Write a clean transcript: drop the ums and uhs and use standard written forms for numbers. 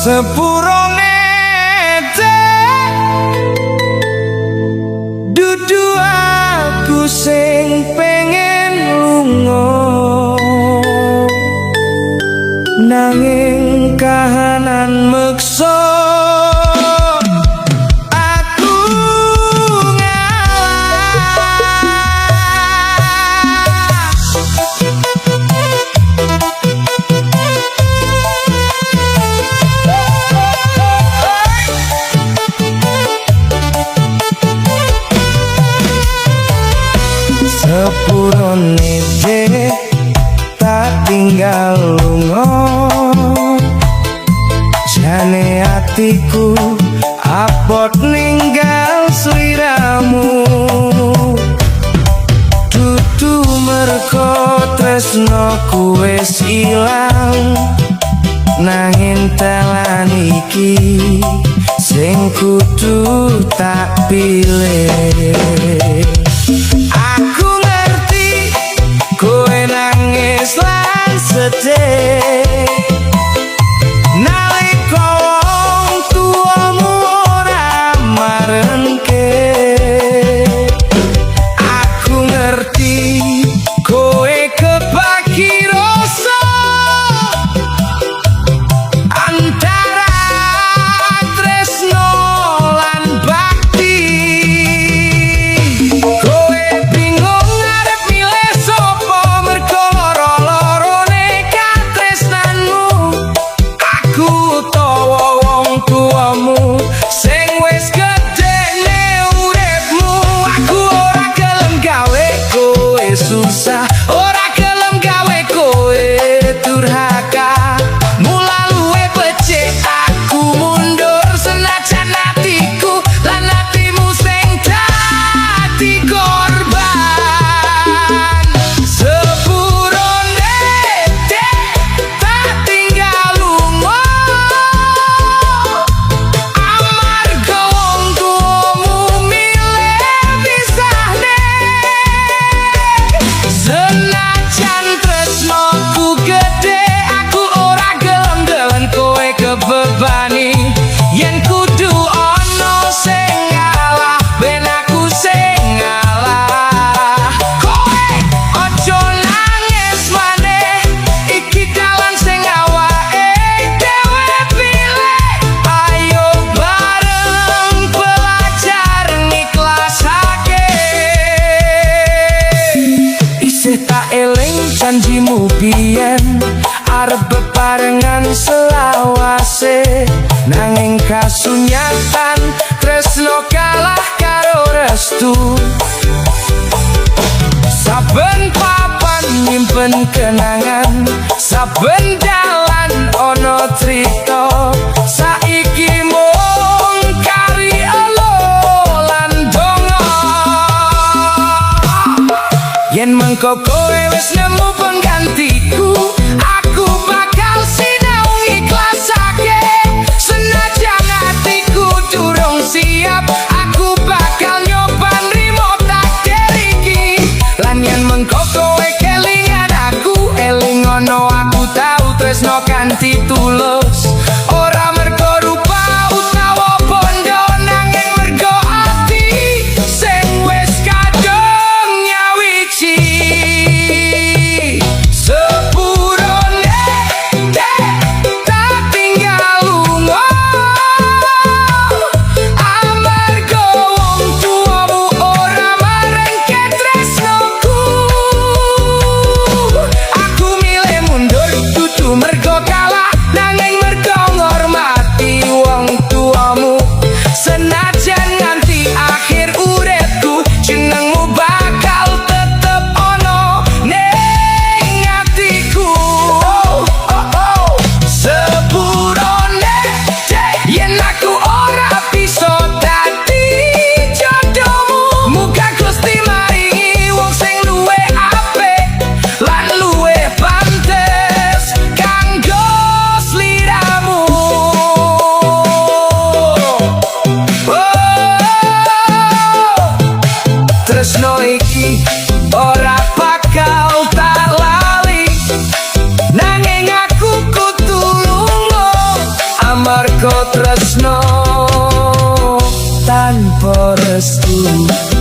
Sepurone dudu aku sing pengen lunga, nanging kahanan meksa aku sepurone tak tinggal lunga, jane atiku apot ninggal sliramu. Dudu merko tresnoku wis ilang, nanging dalan iki sing kudu tak pilih. Aku ngerti kowe nangis lan sedih nalika wong tuamu ora marenke. Aku ngerti kowe kebagi rasa antara tresno lan bakti. Kowe bingung arep milih sapa mergo loro-lorone katresnanmu. Aku utawa wong tuamu sing wis gedene uripmu. Aku ora gelem gawe kowe susah, ora gelem gawe kowe durhaka. Mula luwe becik aku mundur senajan hatiku lan hatimu sing dadi korban. Sepurone tak tinggal lunga, amarga wong tuamu milih pisahne. Senajan tresnoku gede, aku ora gelem ndeleng kowe kebebani. Yen kudu ana sing ngalah, ben aku sing ngalah. Kowe ojo nangis maneh, iki dalan sing awake dhewe pilih. Ayo bareng belajar ngiklasake. Isih tak eling janjimu biyen arep bebarengan selawase, nanging kasunyatan tresno kalah karo restu. Saben papan nyimpen kenangan, saben dalan ono crita. Saiki mung kari elo lan donga. Yen mengko kowe wis nemu penggantiku, aku bakal sinau ikhlasake. Senajan hatiku durung siap, aku bakal nyoba nrimo takdir iki. Lan yen mengko kowe kelingan aku, eling ono aku tau tresno kanthi tulus. Ora mergo rupa utawa bondo, nanging mergo ati sing wis kadung nyawiji. Sepurone tak tinggal lunga, amarga wong tuamu ora marengke tresnoku. Aku milih mundur dudu mergo kalah, nanging mergo amarga tresno tanpa restu.